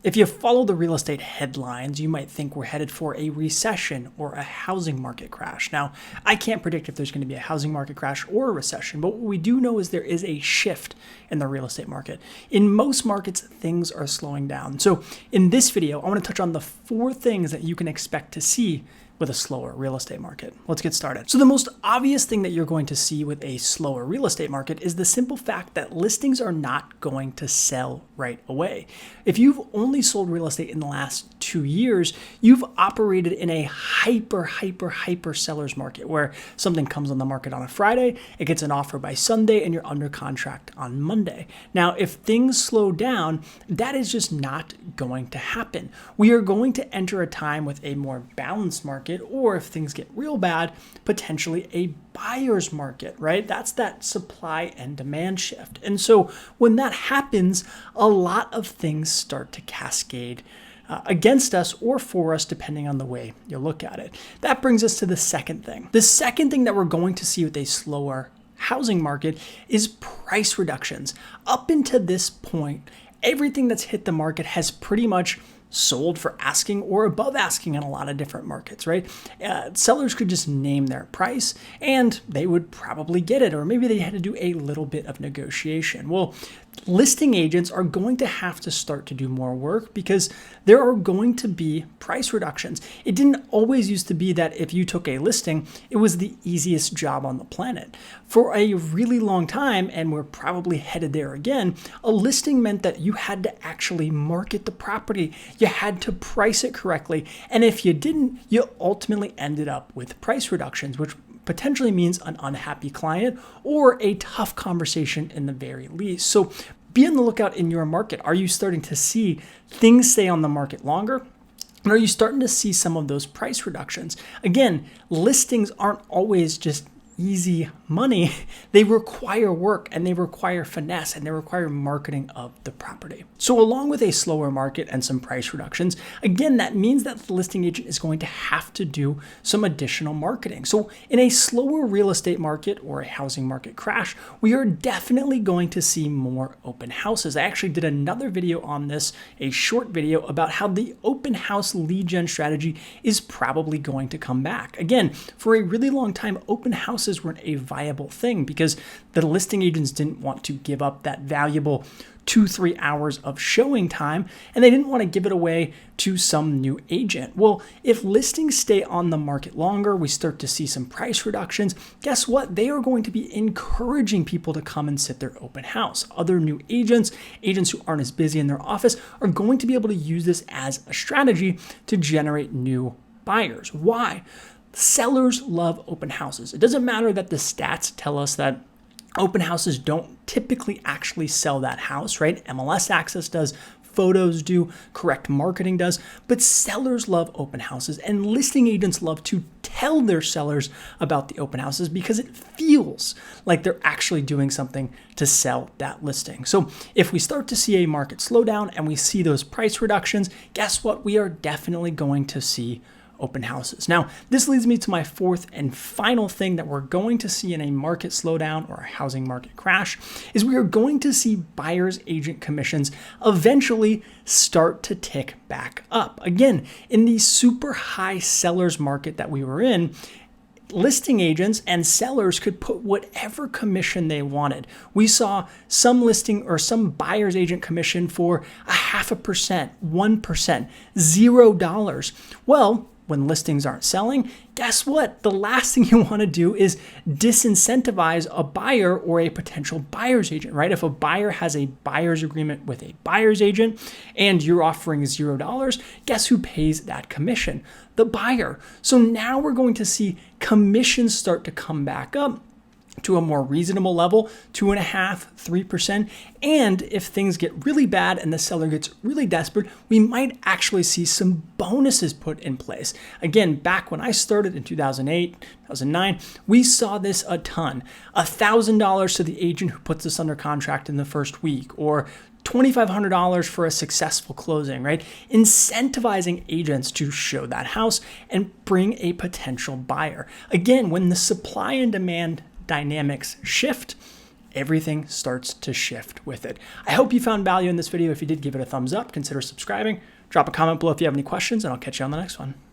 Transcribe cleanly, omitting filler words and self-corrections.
If you follow the real estate headlines, you might think we're headed for a recession or a housing market crash. Now, I can't predict if there's going to be a housing market crash or a recession, but what we do know is there is a shift in the real estate market. In most markets, things are slowing down. So in this video, I want to touch on the 4 things that you can expect to see with a slower real estate market. Let's get started. So the most obvious thing that you're going to see with a slower real estate market is the simple fact that listings are not going to sell right away. If you've only sold real estate in the last 2 years, you've operated in a hyper seller's market where something comes on the market on a Friday, it gets an offer by Sunday, and you're under contract on Monday. Now, if things slow down, that is just not going to happen. We are going to enter a time with a more balanced market, or if things get real bad, potentially a buyer's market, right? That's that supply and demand shift. And so when that happens, a lot of things start to cascade against us or for us, depending on the way you look at it. That brings us to the second thing. The second thing that we're going to see with a slower housing market is price reductions. Up until this point, everything that's hit the market has pretty much sold for asking or above asking in a lot of different markets, right? Sellers could just name their price and they would probably get it, or maybe they had to do a little bit of negotiation. Well, listing agents are going to have to start to do more work because there are going to be price reductions. It didn't always used to be that if you took a listing, it was the easiest job on the planet. For a really long time, and we're probably headed there again, a listing meant that you had to actually market the property. You had to price it correctly. And if you didn't, you ultimately ended up with price reductions, which potentially means an unhappy client or a tough conversation in the very least. So be on the lookout in your market. Are you starting to see things stay on the market longer? And are you starting to see some of those price reductions? Again, listings aren't always just easy money. They require work and they require finesse and they require marketing of the property. So along with a slower market and some price reductions, again, that means that the listing agent is going to have to do some additional marketing. So in a slower real estate market or a housing market crash, we are definitely going to see more open houses. I actually did another video on this, a short video about how the open house lead gen strategy is probably going to come back. Again, for a really long time, open houses weren't a viable thing because the listing agents didn't want to give up that valuable 2-3 hours of showing time, and they didn't want to give it away to some new agent. Well, if listings stay on the market longer, we start to see some price reductions. Guess what? They are going to be encouraging people to come and sit their open house. Other new agents who aren't as busy in their office, are going to be able to use this as a strategy to generate new buyers. Why? Sellers love open houses. It doesn't matter that the stats tell us that open houses don't typically actually sell that house, right? MLS access does, photos do, correct marketing does, but sellers love open houses and listing agents love to tell their sellers about the open houses because it feels like they're actually doing something to sell that listing. So if we start to see a market slowdown and we see those price reductions, guess what? We are definitely going to see open houses. Now, this leads me to my 4th and final thing that we're going to see in a market slowdown or a housing market crash is we are going to see buyer's agent commissions eventually start to tick back up. Again, in the super high sellers market that we were in, listing agents and sellers could put whatever commission they wanted. We saw some listing or some buyer's agent commission for 0.5%, 1%, $0. Well, when listings aren't selling, guess what? The last thing you want to do is disincentivize a buyer or a potential buyer's agent, right? If a buyer has a buyer's agreement with a buyer's agent and you're offering $0, guess who pays that commission? The buyer. So now we're going to see commissions start to come back up to a more reasonable level, 2.5%, 3%. And if things get really bad and the seller gets really desperate, we might actually see some bonuses put in place. Again, back when I started in 2008, 2009, we saw this a ton. $1,000 to the agent who puts us under contract in the first week, or $2,500 for a successful closing, right? Incentivizing agents to show that house and bring a potential buyer. Again, when the supply and demand dynamics shift, everything starts to shift with it. I hope you found value in this video. If you did, give it a thumbs up, consider subscribing, drop a comment below if you have any questions, and I'll catch you on the next one.